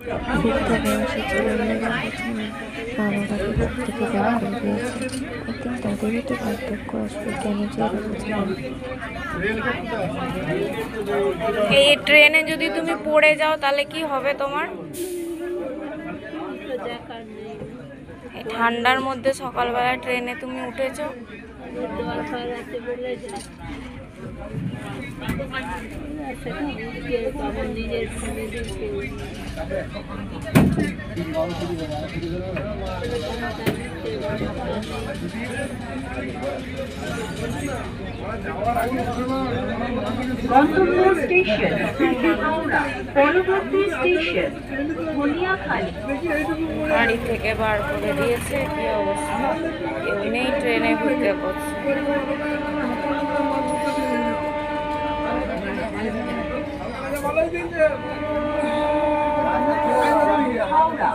ফিরতে বয়সে ছেলেমেয়েরা প্রথমে মা বাবাকে ঘর থেকে বের করে দিয়েছে। একদিন তাদেরই তো বার্ধক্য আসবে, কেন যে এরা বুঝে না। এই ট্রেনে যদি তুমি পড়ে যাও তাহলে কি হবে তোমার? এই ঠান্ডার মধ্যে সকালবেলা ট্রেনে তুমি উঠেছো। গন্তব্য স্টেশন হাওড়া, পরবর্তী স্টেশন ধনিয়াখালী। বাড়ি থেকে বার করে দিয়েছে, কি অবস্থা, কেউ নেই, ট্রেনে ঢুকে পড়ছে। হাওড়া।